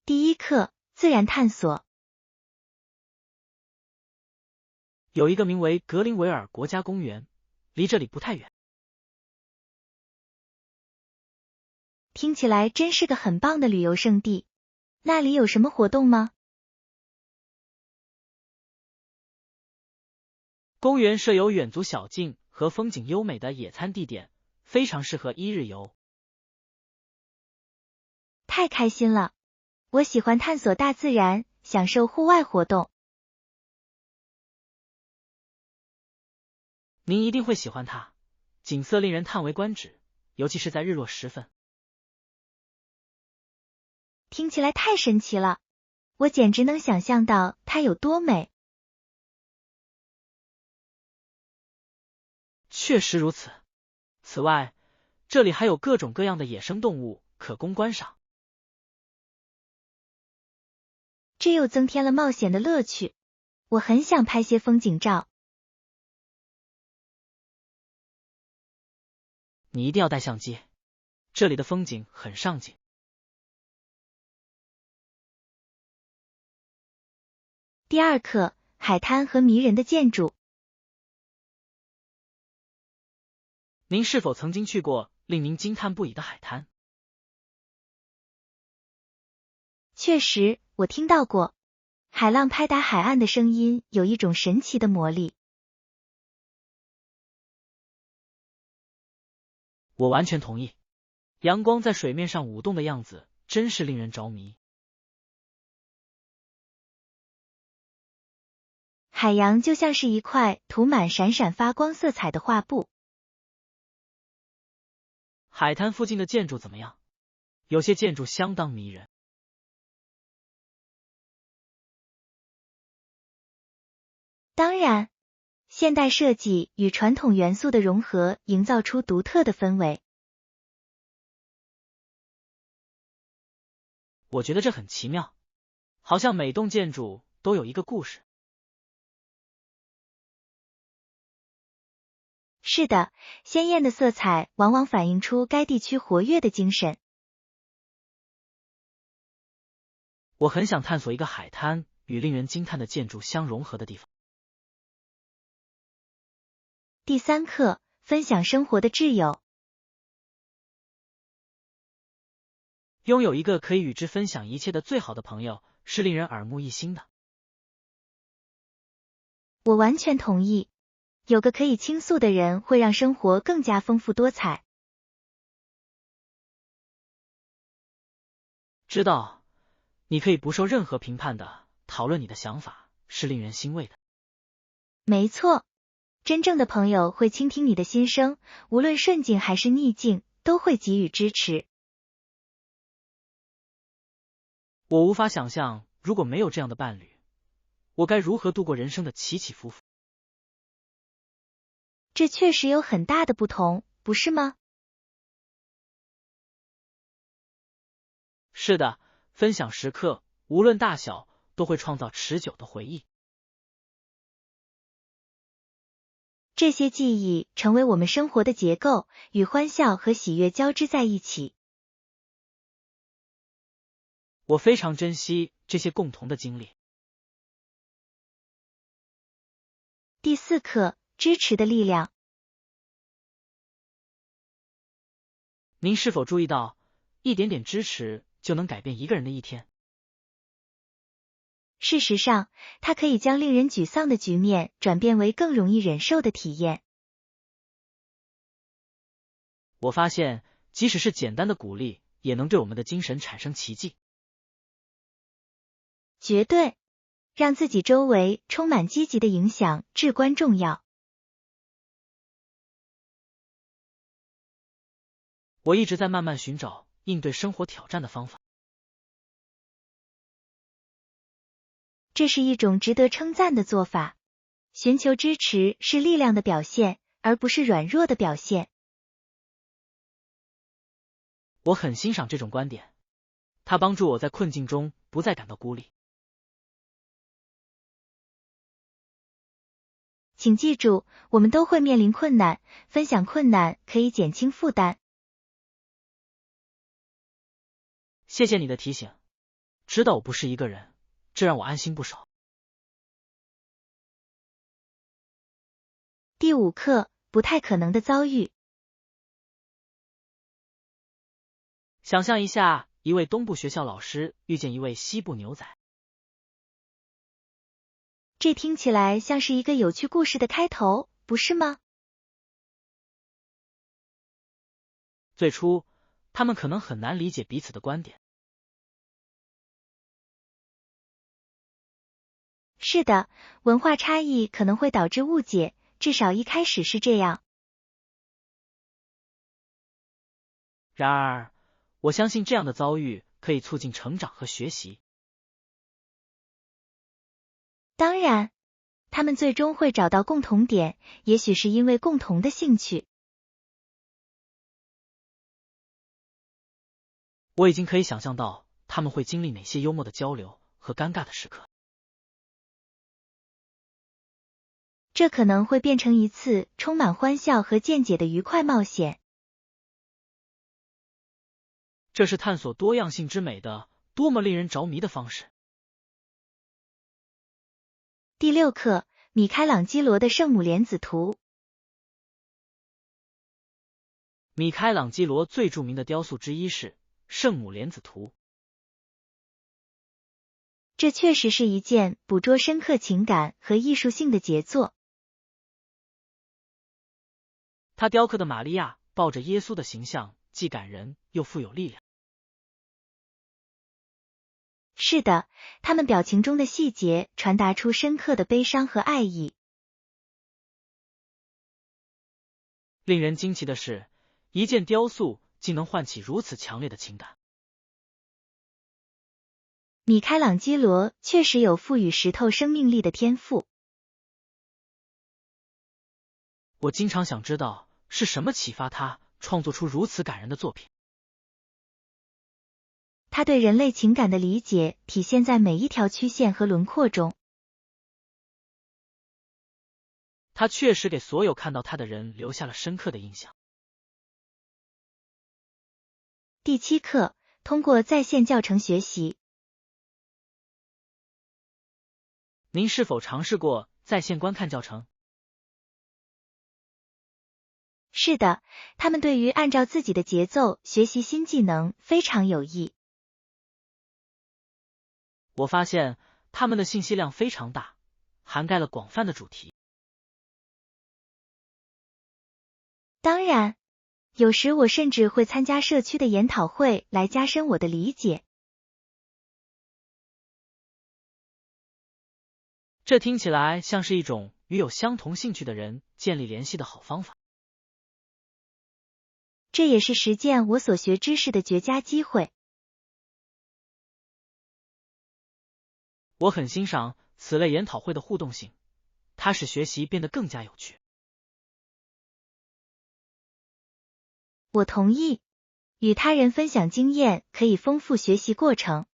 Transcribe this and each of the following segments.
第一课，自然探索。有一个名为格林维尔国家公园，离这里不太远。听起来真是个很棒的旅游胜地。那里有什么活动吗？公园设有远足小径和风景优美的野餐地点，非常适合一日游。太开心了！我喜欢探索大自然，享受户外活动。您一定会喜欢它，景色令人叹为观止，尤其是在日落时分。听起来太神奇了，我简直能想象到它有多美。确实如此。此外，这里还有各种各样的野生动物可供观赏。这又增添了冒险的乐趣。我很想拍些风景照。你一定要带相机，这里的风景很上镜。第二课，海滩和迷人的建筑。您是否曾经去过令您惊叹不已的海滩？确实，我听到过，海浪拍打海岸的声音有一种神奇的魔力。我完全同意，阳光在水面上舞动的样子真是令人着迷。海洋就像是一块涂满闪闪发光色彩的画布。海滩附近的建筑怎么样？有些建筑相当迷人。当然，现代设计与传统元素的融合营造出独特的氛围。我觉得这很奇妙，好像每栋建筑都有一个故事。是的，鲜艳的色彩往往反映出该地区活跃的精神。我很想探索一个海滩与令人惊叹的建筑相融合的地方。第三课，分享生活的挚友。拥有一个可以与之分享一切的最好的朋友，是令人耳目一新的。我完全同意，有个可以倾诉的人会让生活更加丰富多彩。知道，你可以不受任何评判的讨论你的想法，是令人欣慰的。没错，真正的朋友会倾听你的心声，无论顺境还是逆境，都会给予支持。我无法想象，如果没有这样的伴侣，我该如何度过人生的起起伏伏。这确实有很大的不同，不是吗？是的，分享时刻，无论大小，都会创造持久的回忆。这些记忆成为我们生活的结构，与欢笑和喜悦交织在一起。我非常珍惜这些共同的经历。第四课，支持的力量。您是否注意到，一点点支持就能改变一个人的一天？事实上，它可以将令人沮丧的局面转变为更容易忍受的体验。我发现，即使是简单的鼓励，也能对我们的精神产生奇迹。绝对，让自己周围充满积极的影响至关重要。我一直在慢慢寻找应对生活挑战的方法。这是一种值得称赞的做法。寻求支持是力量的表现，而不是软弱的表现。我很欣赏这种观点，它帮助我在困境中不再感到孤立。请记住，我们都会面临困难，分享困难可以减轻负担。谢谢你的提醒，知道我不是一个人，这让我安心不少。第5课，不太可能的遭遇。想象一下，一位东部学校老师遇见一位西部牛仔。这听起来像是一个有趣故事的开头，不是吗？最初，他们可能很难理解彼此的观点。是的，文化差异可能会导致误解，至少一开始是这样。然而，我相信这样的遭遇可以促进成长和学习。当然，他们最终会找到共同点，也许是因为共同的兴趣。我已经可以想象到他们会经历哪些幽默的交流和尴尬的时刻。这可能会变成一次充满欢笑和见解的愉快冒险。这是探索多样性之美的多么令人着迷的方式。第6课，米开朗基罗的圣母莲子图。米开朗基罗最著名的雕塑之一是圣母莲子图。这确实是一件捕捉深刻情感和艺术性的杰作。他雕刻的玛利亚抱着耶稣的形象既感人又富有力量。是的，他们表情中的细节传达出深刻的悲伤和爱意。令人惊奇的是，一件雕塑竟能唤起如此强烈的情感。米开朗基罗确实有赋予石头生命力的天赋。我经常想知道是什么启发他创作出如此感人的作品。他对人类情感的理解体现在每一条曲线和轮廓中。他确实给所有看到他的人留下了深刻的印象。第7课，通过在线教程学习。您是否尝试过在线观看教程？是的，他们对于按照自己的节奏学习新技能非常有益。我发现他们的信息量非常大，涵盖了广泛的主题。当然，有时我甚至会参加社区的研讨会来加深我的理解。这听起来像是一种与有相同兴趣的人建立联系的好方法。这也是实践我所学知识的绝佳机会。我很欣赏此类研讨会的互动性，它使学习变得更加有趣。我同意，与他人分享经验可以丰富学习过程。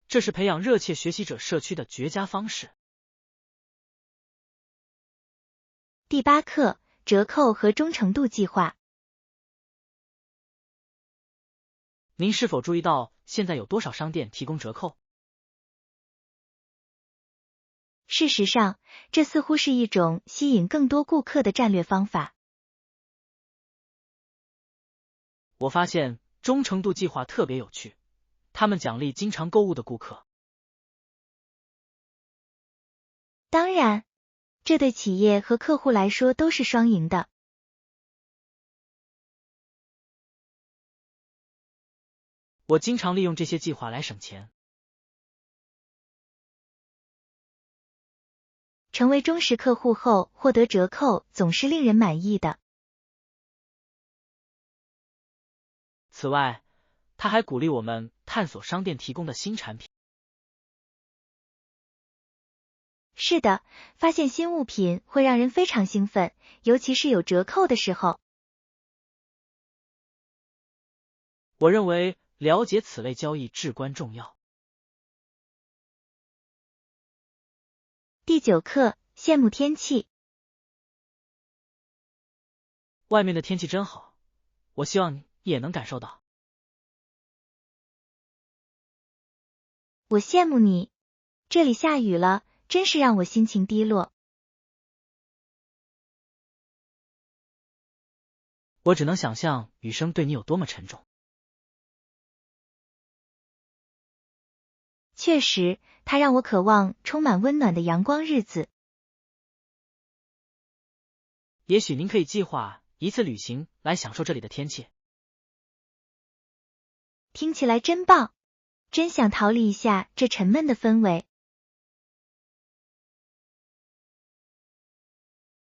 这是培养热切学习者社区的绝佳方式。第8课，折扣和忠诚度计划。您是否注意到现在有多少商店提供折扣？事实上，这似乎是一种吸引更多顾客的战略方法。我发现忠诚度计划特别有趣，他们奖励经常购物的顾客。当然，这对企业和客户来说都是双赢的。我经常利用这些计划来省钱。成为忠实客户后获得折扣总是令人满意的。此外，他还鼓励我们探索商店提供的新产品。是的，发现新物品会让人非常兴奋，尤其是有折扣的时候。我认为了解此类交易至关重要。第9课，羡慕天气。外面的天气真好，我希望你也能感受到。我羡慕你，这里下雨了，真是让我心情低落。我只能想象雨声对你有多么沉重。确实，它让我渴望充满温暖的阳光日子。也许您可以计划一次旅行来享受这里的天气。听起来真棒，真想逃离一下这沉闷的氛围。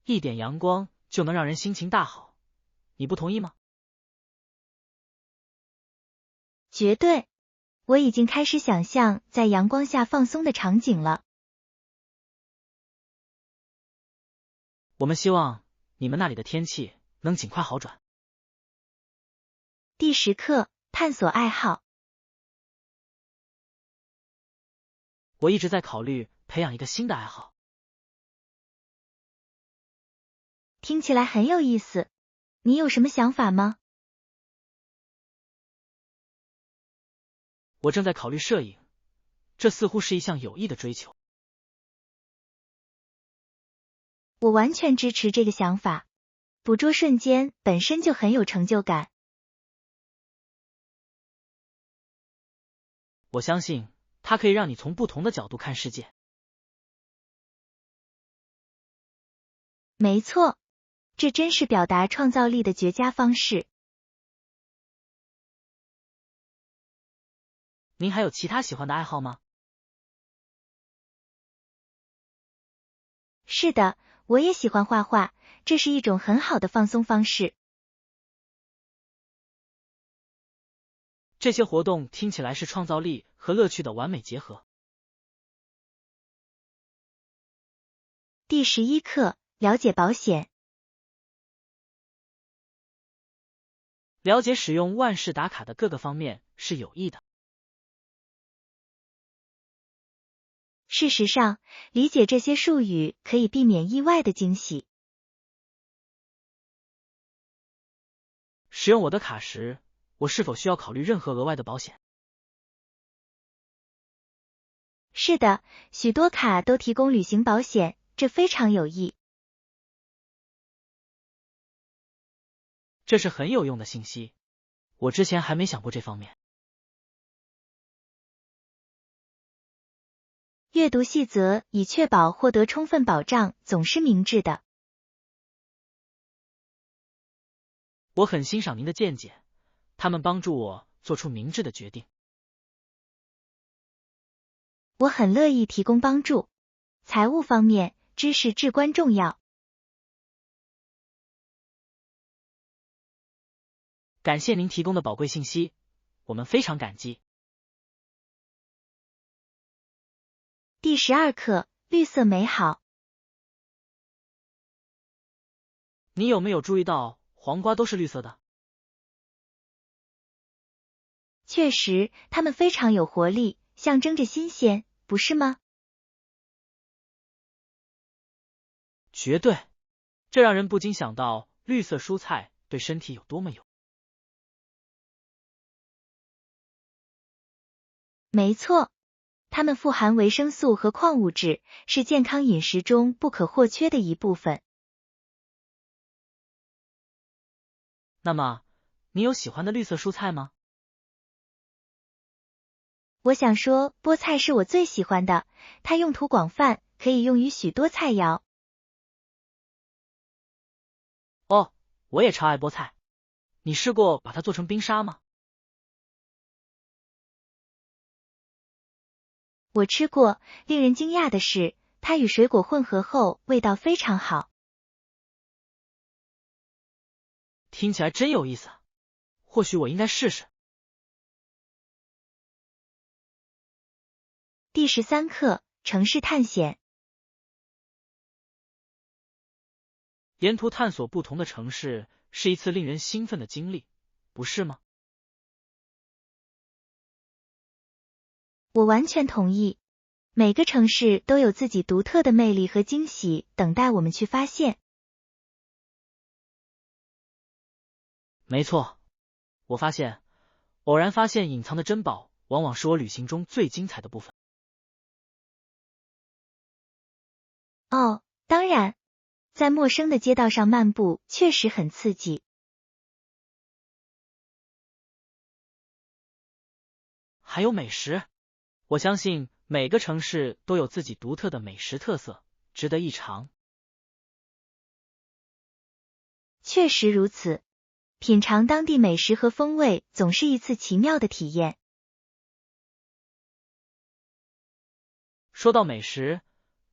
一点阳光就能让人心情大好，你不同意吗？绝对，我已经开始想象在阳光下放松的场景了。我们希望你们那里的天气能尽快好转。第10课，探索爱好。我一直在考虑培养一个新的爱好。听起来很有意思，你有什么想法吗？我正在考虑摄影，这似乎是一项有益的追求。我完全支持这个想法，捕捉瞬间本身就很有成就感。我相信它可以让你从不同的角度看世界。没错，这真是表达创造力的绝佳方式。您还有其他喜欢的爱好吗？是的，我也喜欢画画，这是一种很好的放松方式。这些活动听起来是创造力和乐趣的完美结合。第11课，了解保险。了解使用万事达卡的各个方面是有益的。事实上，理解这些术语可以避免意外的惊喜。使用我的卡时，我是否需要考虑任何额外的保险？是的，许多卡都提供旅行保险，这非常有益。这是很有用的信息，我之前还没想过这方面。阅读细则以确保获得充分保障，总是明智的。我很欣赏您的见解，他们帮助我做出明智的决定。我很乐意提供帮助。财务方面，知识至关重要。感谢您提供的宝贵信息，我们非常感激。第12课，绿色美好。你有没有注意到黄瓜都是绿色的？确实，它们非常有活力，象征着新鲜，不是吗？绝对，这让人不禁想到绿色蔬菜对身体有多么有。没错，它们富含维生素和矿物质，是健康饮食中不可或缺的一部分。那么，你有喜欢的绿色蔬菜吗？我想说，菠菜是我最喜欢的，它用途广泛，可以用于许多菜肴。哦，我也超爱菠菜。你试过把它做成冰沙吗？我吃过，令人惊讶的是，它与水果混合后味道非常好。听起来真有意思，或许我应该试试。第13课，城市探险。沿途探索不同的城市是一次令人兴奋的经历，不是吗？我完全同意，每个城市都有自己独特的魅力和惊喜，等待我们去发现。没错，我偶然发现隐藏的珍宝往往是我旅行中最精彩的部分。哦，当然，在陌生的街道上漫步确实很刺激。还有美食，我相信每个城市都有自己独特的美食特色，值得一尝。确实如此，品尝当地美食和风味总是一次奇妙的体验。说到美食，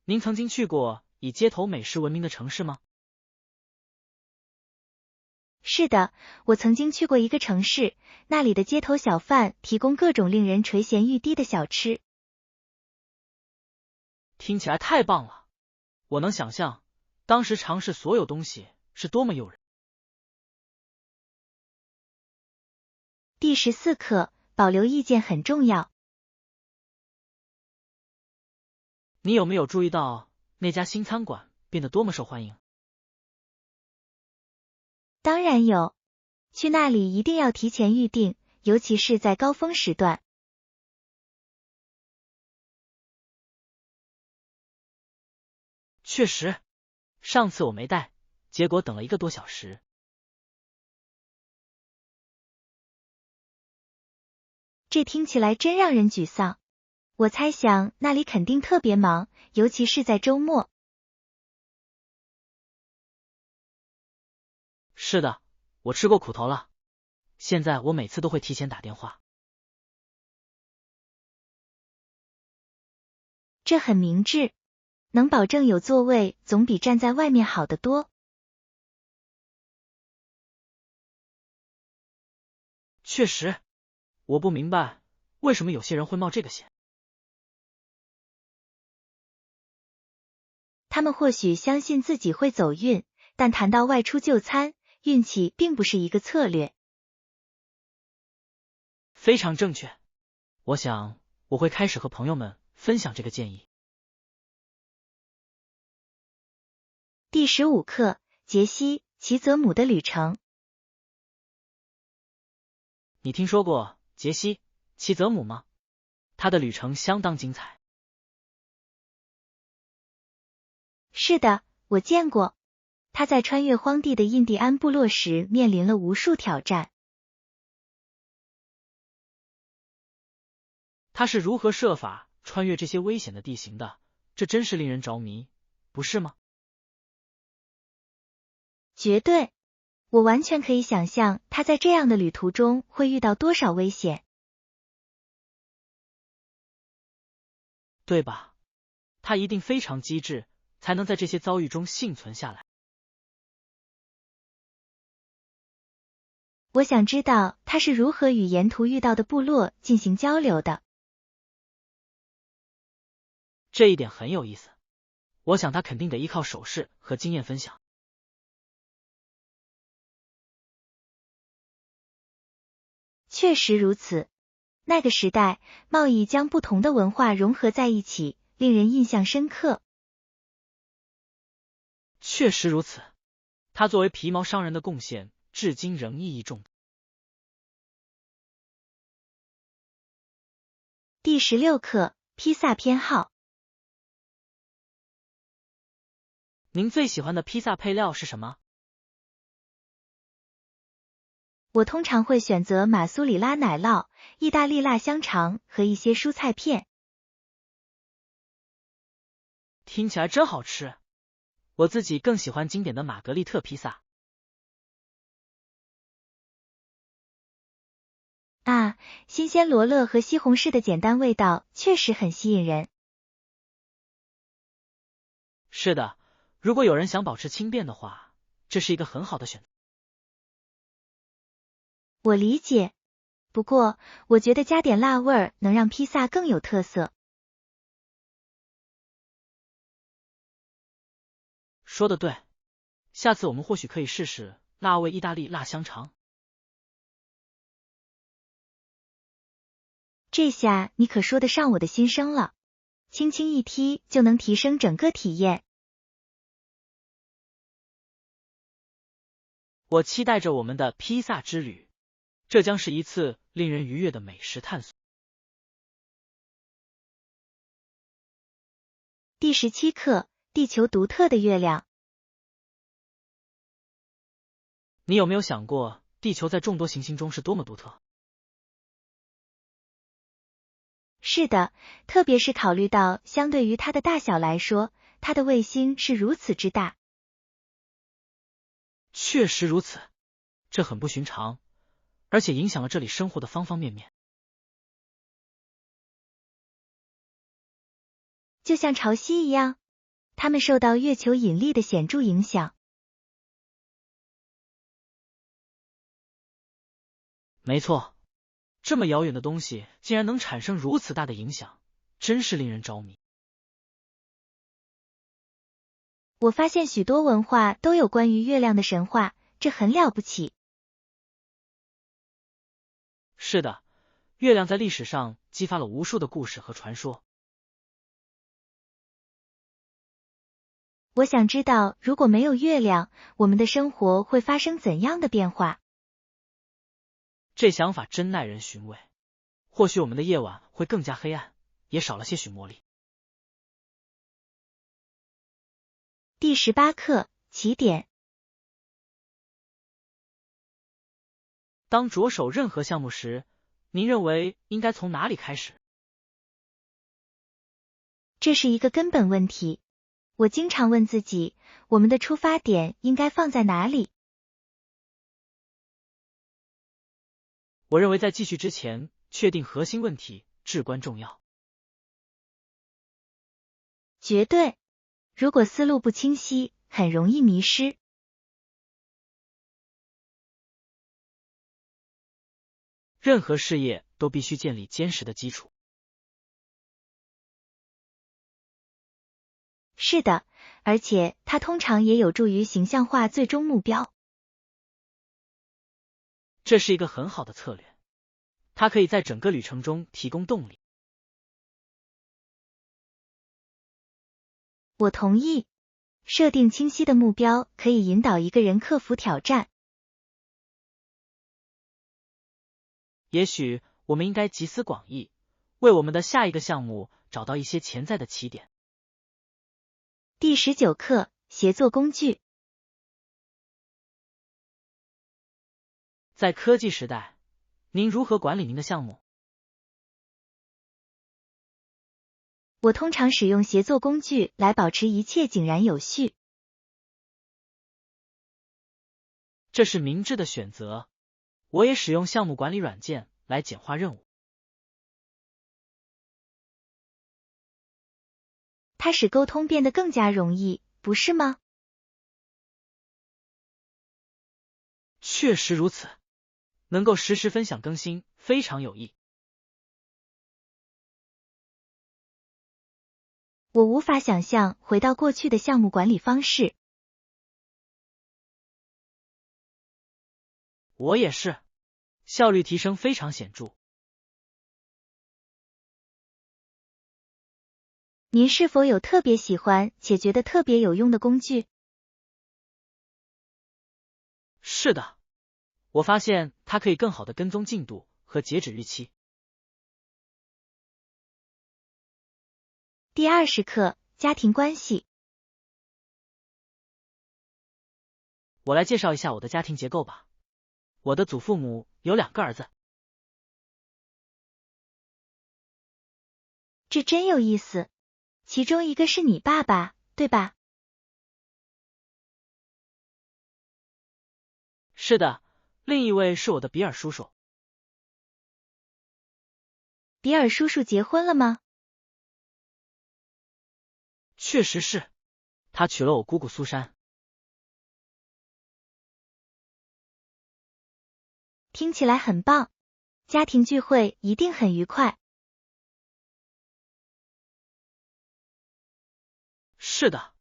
您曾经去过以街头美食闻名的城市吗？是的，我曾经去过一个城市，那里的街头小贩提供各种令人垂涎欲滴的小吃。听起来太棒了，我能想象当时尝试所有东西是多么诱人。第14课，保留意见很重要。你有没有注意到那家新餐馆变得多么受欢迎？当然有，去那里一定要提前预定，尤其是在高峰时段。确实，上次我没带，结果等了1个多小时。这听起来真让人沮丧。我猜想那里肯定特别忙，尤其是在周末。是的，我吃过苦头了。现在我每次都会提前打电话。这很明智，能保证有座位总比站在外面好得多。确实，我不明白为什么有些人会冒这个险。他们或许相信自己会走运，但谈到外出就餐，运气并不是一个策略。非常正确，我想我会开始和朋友们分享这个建议。第15课，杰西·齐泽姆的旅程。你听说过杰西·齐泽姆吗？他的旅程相当精彩。是的，我见过。他在穿越荒地的印第安部落时面临了无数挑战。他是如何设法穿越这些危险的地形的？这真是令人着迷，不是吗？绝对，我完全可以想象他在这样的旅途中会遇到多少危险。对吧？他一定非常机智，才能在这些遭遇中幸存下来。我想知道他是如何与沿途遇到的部落进行交流的。这一点很有意思，我想他肯定得依靠手势和经验分享。确实如此，那个时代，贸易将不同的文化融合在一起，令人印象深刻。确实如此，他作为皮毛商人的贡献至今仍意义重大。第16课，披萨偏好。您最喜欢的披萨配料是什么？我通常会选择马苏里拉奶酪、意大利辣香肠和一些蔬菜片。听起来真好吃。我自己更喜欢经典的玛格丽特披萨。啊，新鲜罗勒和西红柿的简单味道确实很吸引人。是的，如果有人想保持轻便的话，这是一个很好的选择。我理解，不过我觉得加点辣味儿能让披萨更有特色。说得对，下次我们或许可以试试辣味意大利辣香肠。这下你可说得上我的心声了，轻轻一踢就能提升整个体验。我期待着我们的披萨之旅，这将是一次令人愉悦的美食探索。第17课，地球独特的月亮。你有没有想过，地球在众多行星中是多么独特？是的，特别是考虑到相对于它的大小来说，它的卫星是如此之大。确实如此，这很不寻常，而且影响了这里生活的方方面面。就像潮汐一样，它们受到月球引力的显著影响。没错，这么遥远的东西竟然能产生如此大的影响，真是令人着迷。我发现许多文化都有关于月亮的神话，这很了不起。是的，月亮在历史上激发了无数的故事和传说。我想知道，如果没有月亮，我们的生活会发生怎样的变化？这想法真耐人寻味。或许我们的夜晚会更加黑暗，也少了些许魔力。第18课，起点。当着手任何项目时，您认为应该从哪里开始？这是一个根本问题。我经常问自己，我们的出发点应该放在哪里？我认为在继续之前，确定核心问题至关重要。绝对。如果思路不清晰，很容易迷失。任何事业都必须建立坚实的基础。是的，而且它通常也有助于形象化最终目标。这是一个很好的策略，它可以在整个旅程中提供动力。我同意，设定清晰的目标可以引导一个人克服挑战。也许我们应该集思广益，为我们的下一个项目找到一些潜在的起点。第19课，协作工具。在科技时代，您如何管理您的项目？我通常使用协作工具来保持一切井然有序。这是明智的选择。我也使用项目管理软件来简化任务。它使沟通变得更加容易，不是吗？确实如此，能够实时分享更新，非常有益。我无法想象回到过去的项目管理方式。我也是，效率提升非常显著。您是否有特别喜欢且觉得特别有用的工具？是的，我发现它可以更好地跟踪进度和截止日期。第20课，家庭关系。我来介绍一下我的家庭结构吧。我的祖父母有2个儿子。这真有意思。其中一个是你爸爸，对吧？是的，另一位是我的比尔叔叔。比尔叔叔结婚了吗？确实是，他娶了我姑姑苏珊。听起来很棒，家庭聚会一定很愉快。是的，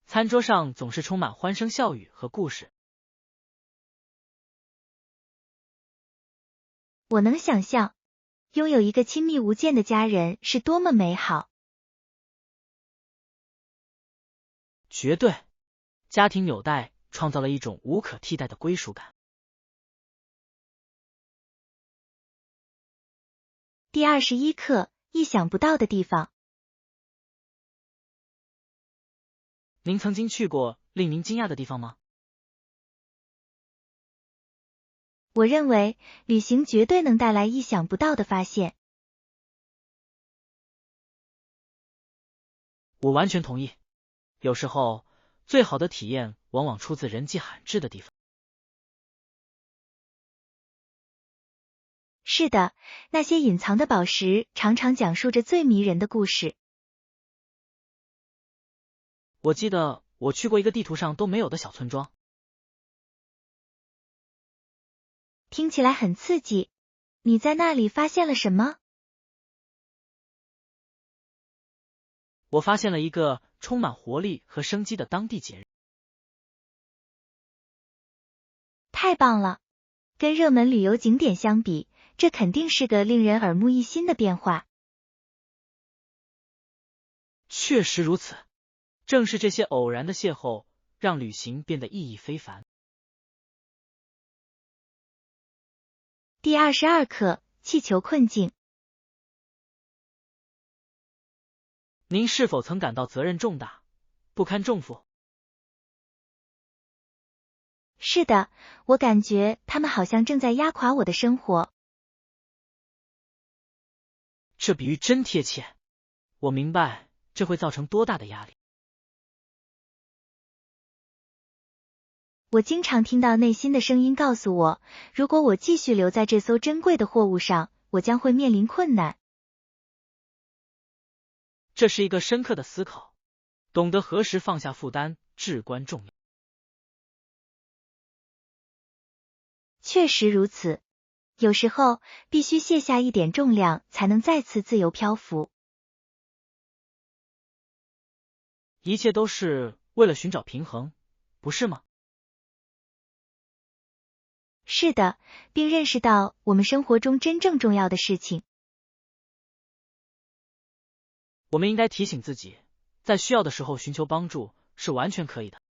餐桌上总是充满欢声笑语和故事。我能想象，拥有一个亲密无间的家人是多么美好。绝对，家庭纽带创造了一种无可替代的归属感。第21课，意想不到的地方。您曾经去过令您惊讶的地方吗？我认为旅行绝对能带来意想不到的发现。我完全同意。有时候，最好的体验往往出自人迹罕至的地方。是的，那些隐藏的宝石常常讲述着最迷人的故事。我记得我去过一个地图上都没有的小村庄。听起来很刺激。你在那里发现了什么？我发现了一个充满活力和生机的当地节日。太棒了！跟热门旅游景点相比，这肯定是个令人耳目一新的变化。确实如此，正是这些偶然的邂逅，让旅行变得意义非凡。第22课，气球困境。您是否曾感到责任重大，不堪重负？是的，我感觉他们好像正在压垮我的生活。这比喻真贴切，我明白这会造成多大的压力。我经常听到内心的声音告诉我，如果我继续留在这艘珍贵的货物上，我将会面临困难。这是一个深刻的思考，懂得何时放下负担至关重要。确实如此，有时候必须卸下一点重量，才能再次自由漂浮。一切都是为了寻找平衡，不是吗？是的，并认识到我们生活中真正重要的事情。我们应该提醒自己，在需要的时候寻求帮助是完全可以的。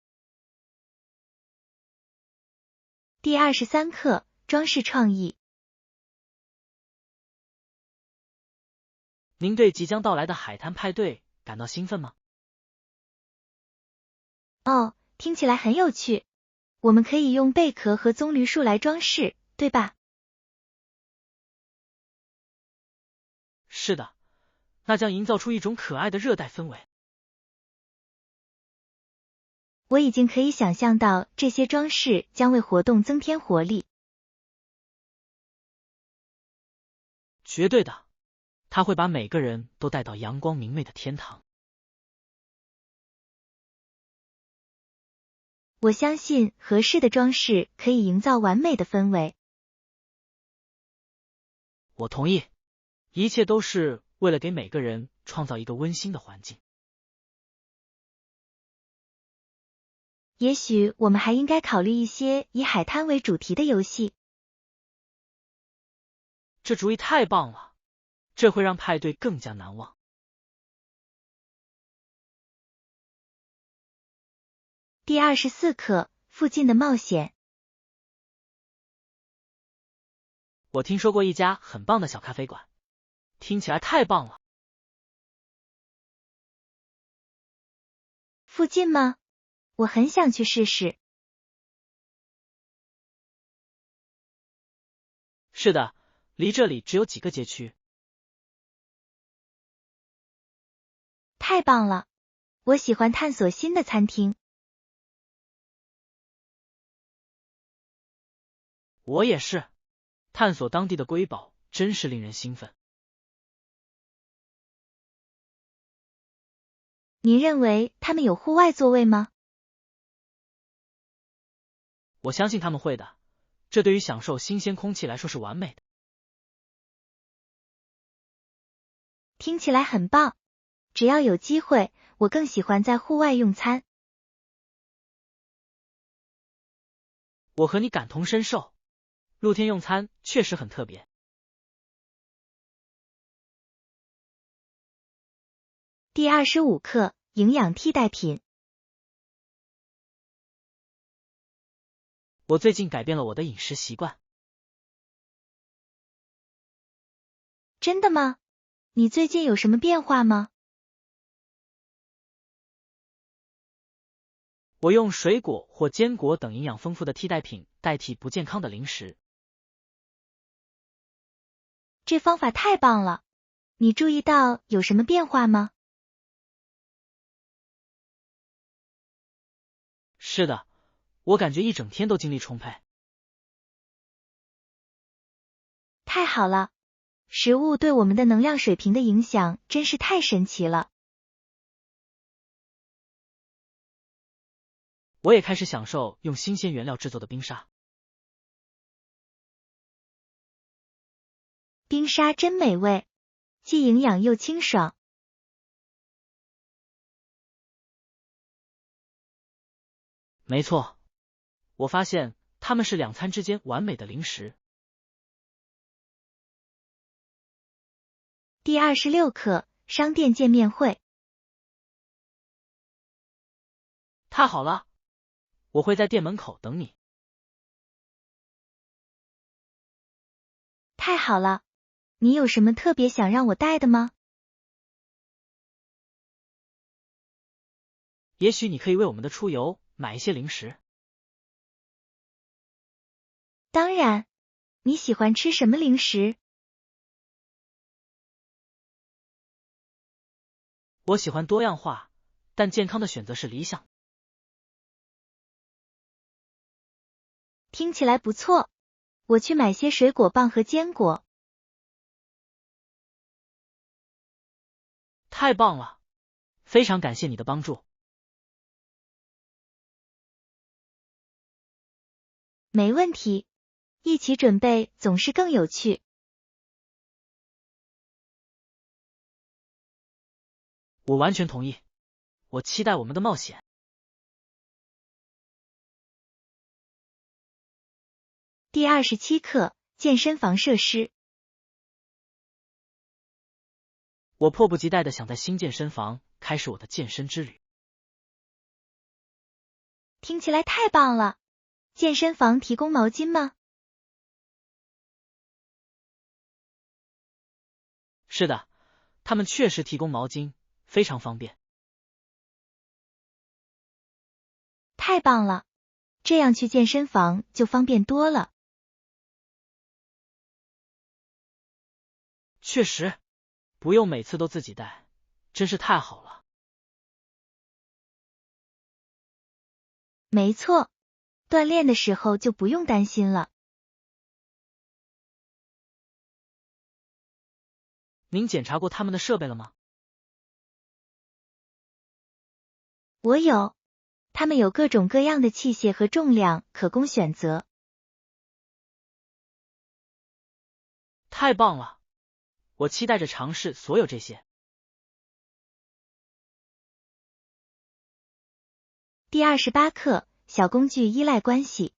第23课，装饰创意。您对即将到来的海滩派对感到兴奋吗？哦，听起来很有趣。我们可以用贝壳和棕榈树来装饰，对吧？是的，那将营造出一种可爱的热带氛围。我已经可以想象到这些装饰将为活动增添活力。绝对的，它会把每个人都带到阳光明媚的天堂。我相信合适的装饰可以营造完美的氛围。我同意，一切都是为了给每个人创造一个温馨的环境。也许我们还应该考虑一些以海滩为主题的游戏。这主意太棒了，这会让派对更加难忘。第24课，附近的冒险。我听说过一家很棒的小咖啡馆，听起来太棒了。附近吗？我很想去试试。是的，离这里只有几个街区。太棒了！我喜欢探索新的餐厅。我也是，探索当地的瑰宝真是令人兴奋。您认为他们有户外座位吗？我相信他们会的，这对于享受新鲜空气来说是完美的。听起来很棒。只要有机会，我更喜欢在户外用餐。我和你感同身受，露天用餐确实很特别。第25课，营养替代品。我最近改变了我的饮食习惯。真的吗？你最近有什么变化吗？我用水果或坚果等营养丰富的替代品代替不健康的零食。这方法太棒了！你注意到有什么变化吗？是的，我感觉一整天都精力充沛。太好了！食物对我们的能量水平的影响真是太神奇了。我也开始享受用新鲜原料制作的冰沙。冰沙真美味，既营养又清爽。没错，我发现它们是两餐之间完美的零食。第26课，商店见面会。太好了，我会在店门口等你。太好了，你有什么特别想让我带的吗？也许你可以为我们的出游买一些零食。当然，你喜欢吃什么零食？我喜欢多样化，但健康的选择是理想。听起来不错，我去买些水果棒和坚果。太棒了，非常感谢你的帮助。没问题，一起准备总是更有趣。我完全同意，我期待我们的冒险。第27课，健身房设施。我迫不及待地想在新健身房开始我的健身之旅。听起来太棒了！健身房提供毛巾吗？是的，他们确实提供毛巾，非常方便。太棒了，这样去健身房就方便多了。确实，不用每次都自己带，真是太好了。没错，锻炼的时候就不用担心了。您检查过他们的设备了吗？我有，他们有各种各样的器械和重量可供选择。太棒了，我期待着尝试所有这些。第28课，小工具依赖关系。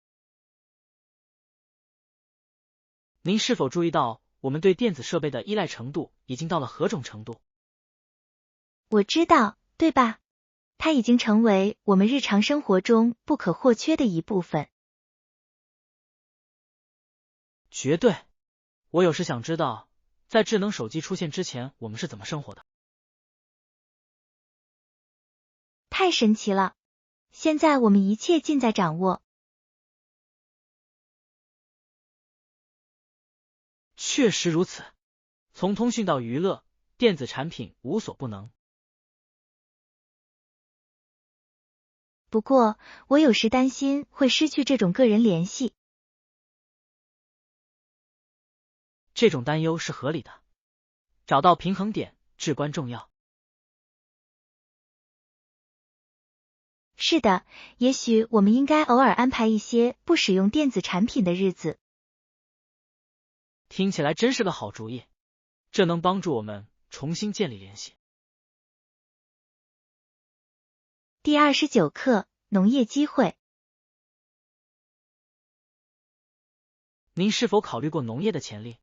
您是否注意到我们对电子设备的依赖程度已经到了何种程度？我知道，对吧？它已经成为我们日常生活中不可或缺的一部分。绝对。我有时想知道，在智能手机出现之前，我们是怎么生活的？太神奇了！现在我们一切尽在掌握。确实如此，从通讯到娱乐，电子产品无所不能。不过，我有时担心会失去这种个人联系。这种担忧是合理的，找到平衡点至关重要。是的，也许我们应该偶尔安排一些不使用电子产品的日子。听起来真是个好主意，这能帮助我们重新建立联系。第29课，农业机会。您是否考虑过农业的潜力？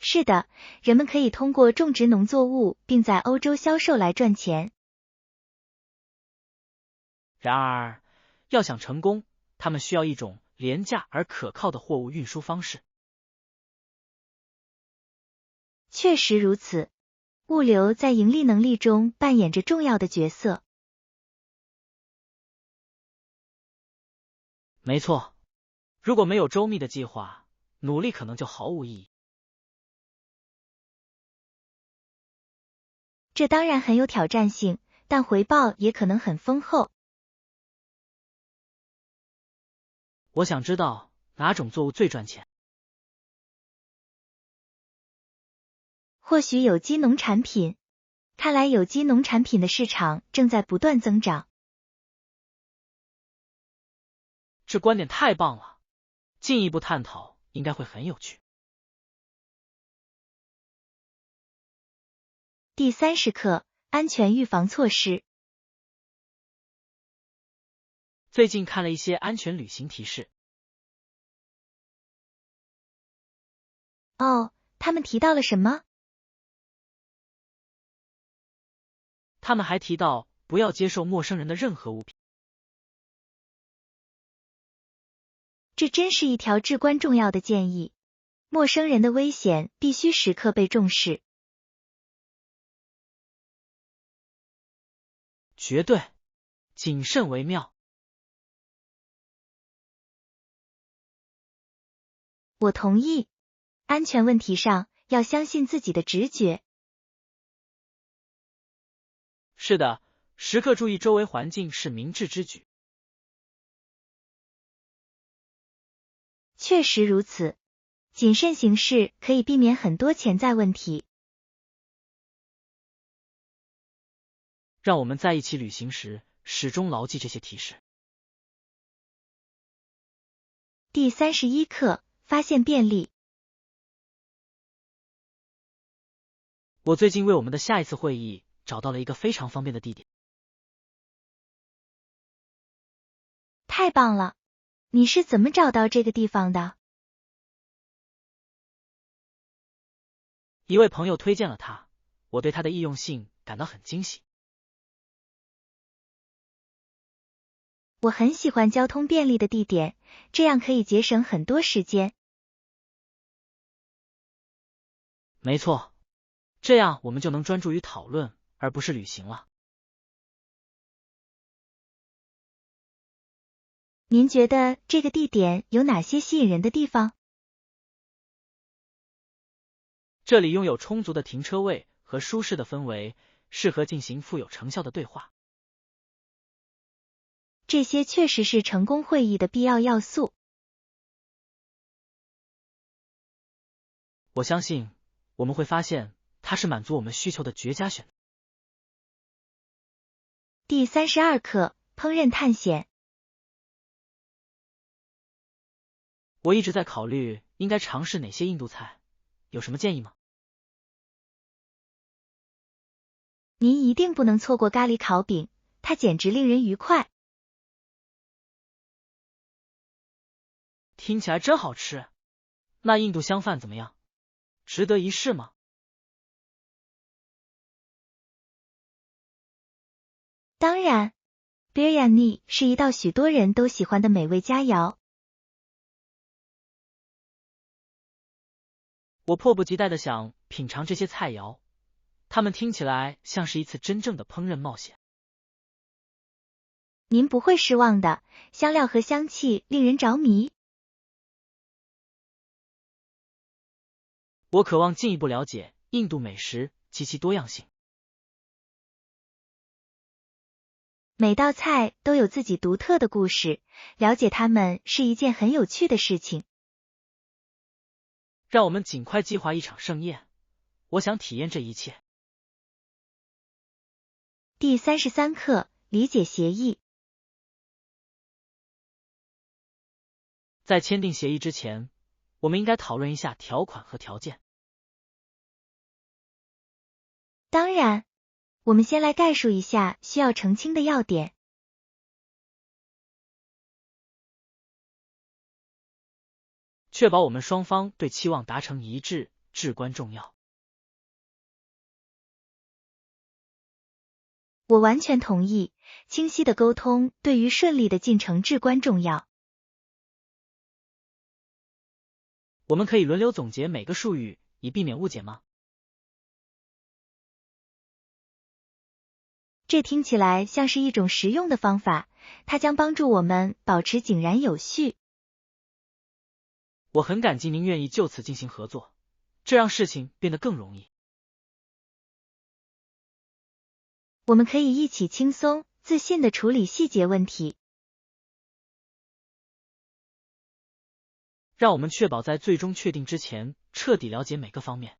是的，人们可以通过种植农作物并在欧洲销售来赚钱。然而，要想成功，他们需要一种廉价而可靠的货物运输方式。确实如此，物流在盈利能力中扮演着重要的角色。没错，如果没有周密的计划，努力可能就毫无意义。这当然很有挑战性，但回报也可能很丰厚。我想知道哪种作物最赚钱。或许有机农产品，看来有机农产品的市场正在不断增长。这观点太棒了，进一步探讨应该会很有趣。第30课，安全预防措施。最近看了一些安全旅行提示。哦，他们提到了什么？他们还提到不要接受陌生人的任何物品。这真是一条至关重要的建议。陌生人的危险必须时刻被重视。绝对，谨慎为妙。我同意，安全问题上要相信自己的直觉。是的，时刻注意周围环境是明智之举。确实如此，谨慎行事可以避免很多潜在问题。让我们在一起旅行时，始终牢记这些提示。第31课，发现便利。我最近为我们的下一次会议找到了一个非常方便的地点。太棒了！你是怎么找到这个地方的？一位朋友推荐了它，我对它的易用性感到很惊喜。我很喜欢交通便利的地点，这样可以节省很多时间。没错，这样我们就能专注于讨论，而不是旅行了。您觉得这个地点有哪些吸引人的地方？这里拥有充足的停车位和舒适的氛围，适合进行富有成效的对话。这些确实是成功会议的必要要素。我相信我们会发现它是满足我们需求的绝佳选择。第32课，烹饪探险。我一直在考虑应该尝试哪些印度菜，有什么建议吗？您一定不能错过咖喱烤饼，它简直令人愉快。听起来真好吃。那印度香饭怎么样？值得一试吗？当然 ，biryani 是一道许多人都喜欢的美味佳肴。我迫不及待地想品尝这些菜肴，它们听起来像是一次真正的烹饪冒险。您不会失望的，香料和香气令人着迷。我渴望进一步了解印度美食及其多样性。每道菜都有自己独特的故事，了解它们是一件很有趣的事情。让我们尽快计划一场盛宴，我想体验这一切。第33课，理解协议。在签订协议之前，我们应该讨论一下条款和条件。当然，我们先来概述一下需要澄清的要点。确保我们双方对期望达成一致至关重要。我完全同意，清晰的沟通对于顺利的进程至关重要。我们可以轮流总结每个术语，以避免误解吗？这听起来像是一种实用的方法，它将帮助我们保持井然有序。我很感激您愿意就此进行合作，这让事情变得更容易。我们可以一起轻松、自信地处理细节问题。让我们确保在最终确定之前，彻底了解每个方面。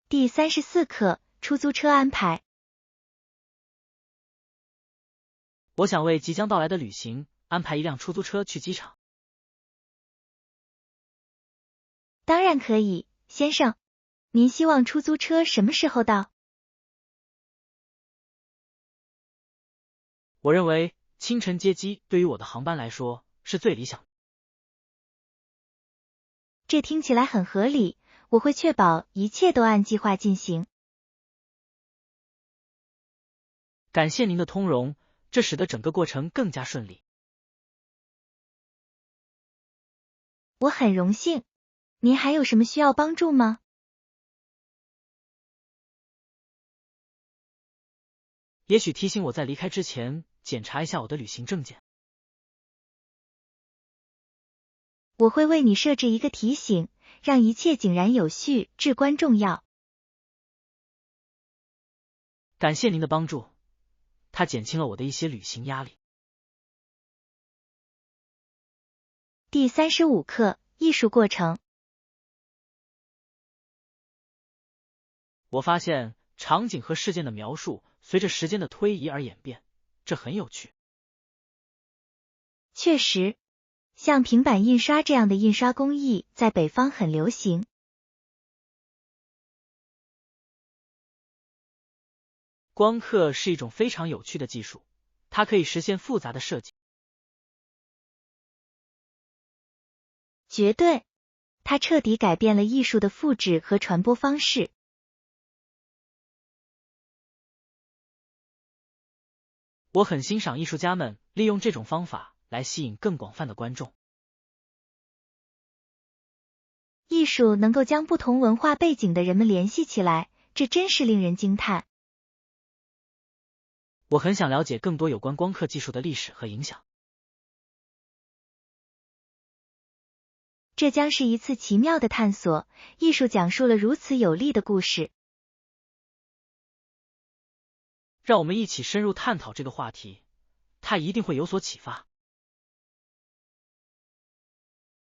第34课，出租车安排。我想为即将到来的旅行安排一辆出租车去机场。当然可以，先生。您希望出租车什么时候到？我认为清晨接机对于我的航班来说是最理想的。这听起来很合理，我会确保一切都按计划进行。感谢您的通融，这使得整个过程更加顺利。我很荣幸。您还有什么需要帮助吗？也许提醒我在离开之前检查一下我的旅行证件。我会为你设置一个提醒，让一切井然有序至关重要。感谢您的帮助，它减轻了我的一些旅行压力。第35课，艺术过程。我发现场景和事件的描述随着时间的推移而演变，这很有趣。确实，像平板印刷这样的印刷工艺在北方很流行。光刻是一种非常有趣的技术，它可以实现复杂的设计。绝对，它彻底改变了艺术的复制和传播方式。我很欣赏艺术家们利用这种方法来吸引更广泛的观众。艺术能够将不同文化背景的人们联系起来，这真是令人惊叹。我很想了解更多有关光刻技术的历史和影响。这将是一次奇妙的探索，艺术讲述了如此有力的故事。让我们一起深入探讨这个话题，它一定会有所启发。